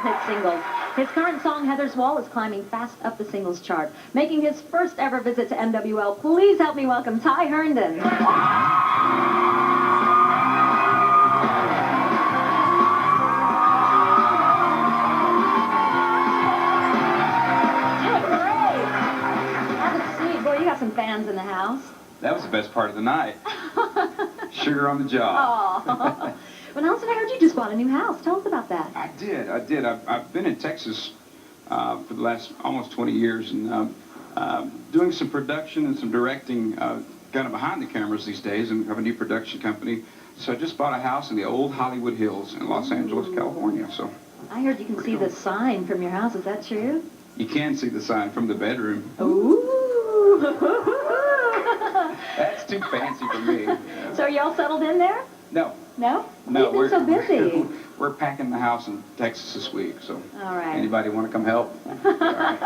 hit singles. His current song, Heather's Wall, is climbing fast up the singles chart. Making his first ever visit to MWL, please help me welcome Ty Herndon. You got some fans in the house. That was the best part of the night. Sugar on the job. Well, Nelson, I heard you just bought a new house. Tell us about that. I did. I've been in Texas for the last almost 20 years and doing some production and some directing kind of behind the cameras these days, and have a new production company. So I just bought a house in the old Hollywood Hills in Los Angeles, California. So I heard you can see the sign from your house. Is that true? You can see the sign from the bedroom. Ooh. That's too fancy for me. So are y'all settled in there? No. No? No, You've been so busy. We're packing the house in Texas this week, so. All right. Anybody want to come help? All right.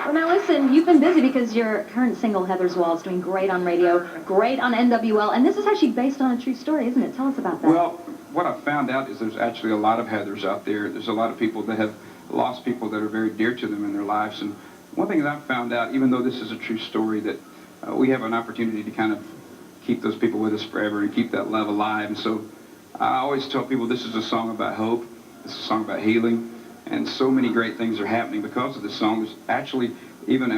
Well, now listen, you've been busy because your current single, Heather's Wall, is doing great on radio, great on NWL, and this is actually based on a true story, isn't it? Tell us about that. Well, what I've found out is there's actually a lot of Heathers out there. There's a lot of people that have lost people that are very dear to them in their lives, and one thing that I've found out, even though this is a true story, that we have an opportunity to kind of keep those people with us forever and keep that love alive. And so I always tell people this is a song about hope, this is a song about healing, and so many great things are happening because of this song. There's actually even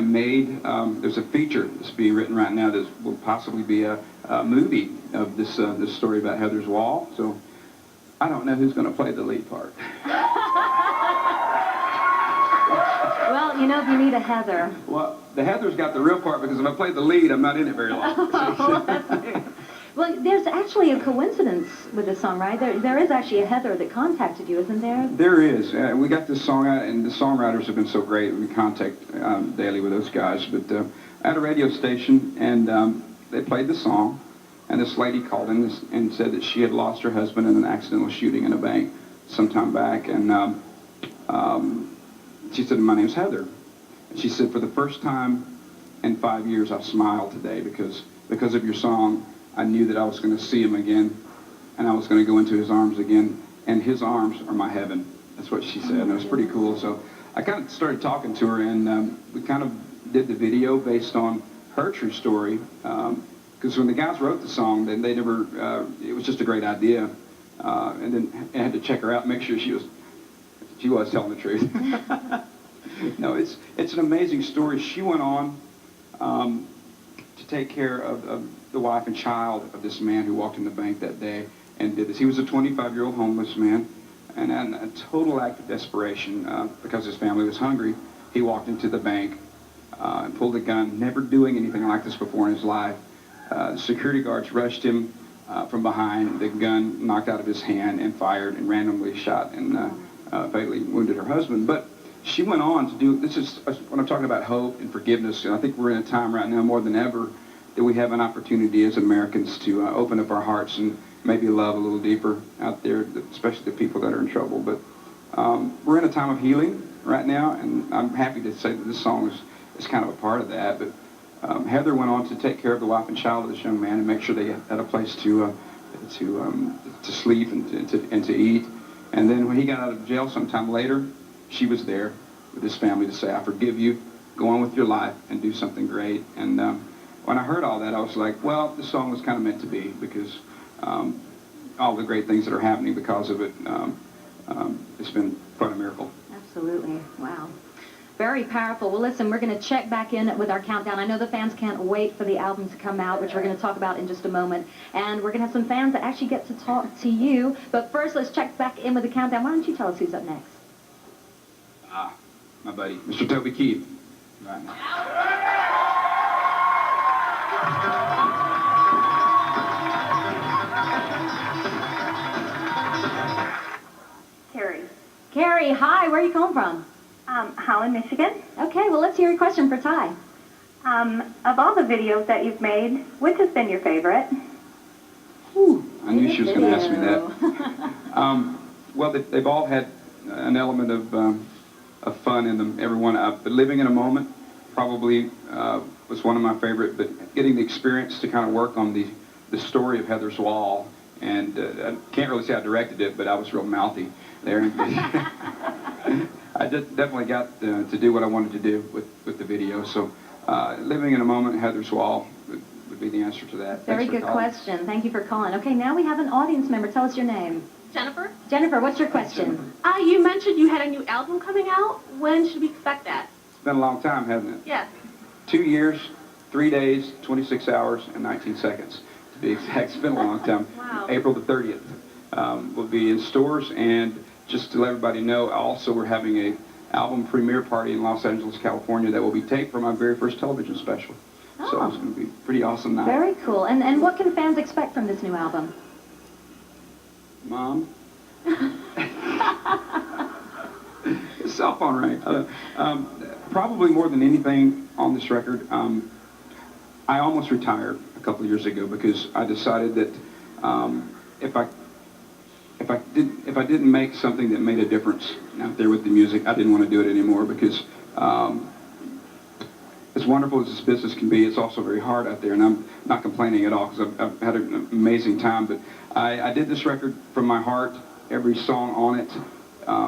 there's a feature that's being written right now that will possibly be a movie of this story about Heather's Wall. So I don't know who's going to play the lead part. Well, you know, if you need a Heather. Well, the Heather's got the real part, because if I play the lead, I'm not in it very long. Well, there's actually a coincidence with this song, right? There is actually a Heather that contacted you, isn't there? There is. We got this song out, and the songwriters have been so great. We contact daily with those guys. But at a radio station, and they played the song, and this lady called in and said that she had lost her husband in an accidental shooting in a bank some time back, and she said, "My name's Heather." And she said, "For the first time in 5 years, I've smiled today because of your song. I knew that I was going to see him again, and I was going to go into his arms again, and his arms are my heaven." That's what she said, and it was pretty cool. So I kind of started talking to her, and we kind of did the video based on her true story, because when the guys wrote the song, then they never, it was just a great idea, and then I had to check her out, make sure she was telling the truth. No, it's an amazing story. She went on to take care of the wife and child of this man who walked in the bank that day and did this. He was a 25-year-old homeless man, and in a total act of desperation, because his family was hungry, he walked into the bank and pulled a gun, never doing anything like this before in his life. The security guards rushed him from behind. The gun knocked out of his hand and fired and randomly shot and fatally wounded her husband. But she went on to do, this is when I'm talking about hope and forgiveness, and I think we're in a time right now more than ever that we have an opportunity as Americans to open up our hearts and maybe love a little deeper out there, especially the people that are in trouble. But we're in a time of healing right now, and I'm happy to say that this song is kind of a part of that. But Heather went on to take care of the wife and child of this young man and make sure they had a place to sleep and to eat. And then when he got out of jail sometime later, she was there with his family to say, "I forgive you, go on with your life and do something great." And when I heard all that, I was like, well, this song was kind of meant to be, because all the great things that are happening because of it, it's been quite a miracle. Absolutely. Wow. Very powerful. Well, listen, we're going to check back in with our countdown. I know the fans can't wait for the album to come out, which we're going to talk about in just a moment. And we're going to have some fans that actually get to talk to you. But first, let's check back in with the countdown. Why don't you tell us who's up next? My buddy, Mr. Toby Keith. Right now. Carrie. Carrie, hi. Where are you calling from? Holland, Michigan. Okay, well, let's hear your question for Ty. Of all the videos that you've made, which has been your favorite? Ooh, I knew she was going to ask me that. Well, they've all had an element of fun in them, everyone. But Living in a Moment probably was one of my favorite, but getting the experience to kind of work on the story of Heather's Wall And I can't really say I directed it, but I was real mouthy there. I definitely got to do what I wanted to do with the video. So living in a moment, Heather's Wall would be the answer to that. Very Thanks for good calling. question. Thank you for calling. Okay, now we have an audience member. Tell us your name. Jennifer, Jennifer, what's your question? you mentioned you had a new album coming out. When should we expect that? It's been a long time, hasn't it? Yes. 2 years, 3 days, 26 hours, and 19 seconds, to be exact. It's been a long time. Wow. April the 30th will be in stores, and just to let everybody know, also we're having a album premiere party in Los Angeles, California that will be taped for my very first television special. So it's going to be a pretty awesome night. Very cool. And what can fans expect from this new album? Mom? Cell phone ring. Probably more than anything on this record, I almost retired a couple of years ago because I decided that if I didn't make something that made a difference out there with the music, I didn't want to do it anymore because as wonderful as this business can be, it's also very hard out there, and I'm not complaining at all because I've had an amazing time. But I did this record from my heart. Every song on it,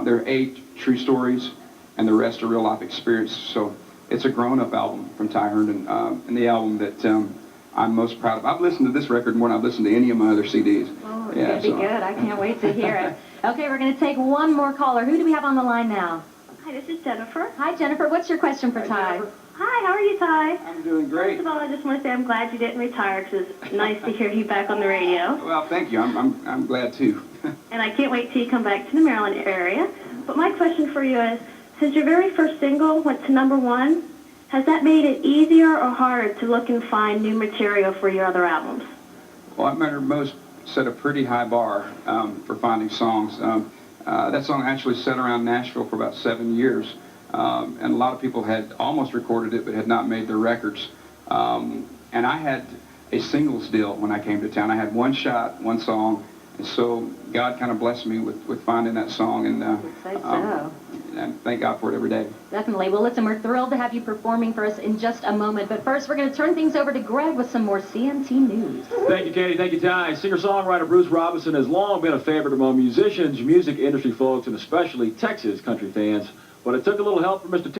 there are 8 true stories, and the rest are real life experiences. So it's a grown-up album from Ty Herndon, and the album that I'm most proud of. I've listened to this record more than I've listened to any of my other CDs. Oh, it's going to be good. I can't wait to hear it. Okay, we're going to take one more caller. Who do we have on the line now? Hi, this is Jennifer. Hi, Jennifer. What's your question for Ty? Hi, how are you, Ty? I'm doing great. First of all, I just want to say I'm glad you didn't retire because it's nice to hear you back on the radio. Well, thank you. I'm glad too. And I can't wait till you come back to the Maryland area. But my question for you is, since your very first single went to #1, has that made it easier or harder to look and find new material for your other albums? Well, I remember most set a pretty high bar for finding songs. That song actually sat around Nashville for about 7 years, and a lot of people had almost recorded it but had not made their records. And I had a singles deal when I came to town. I had one shot, one song, and so God kind of blessed me with finding that song, and Say so. and thank God for it every day. Definitely. Well, listen, we're thrilled to have you performing for us in just a moment. But first, we're going to turn things over to Greg with some more CNT news. Thank you, Katie. Thank you, Ty. Singer-songwriter Bruce Robinson has long been a favorite among musicians, music industry folks, and especially Texas country fans. But it took a little help from Mr.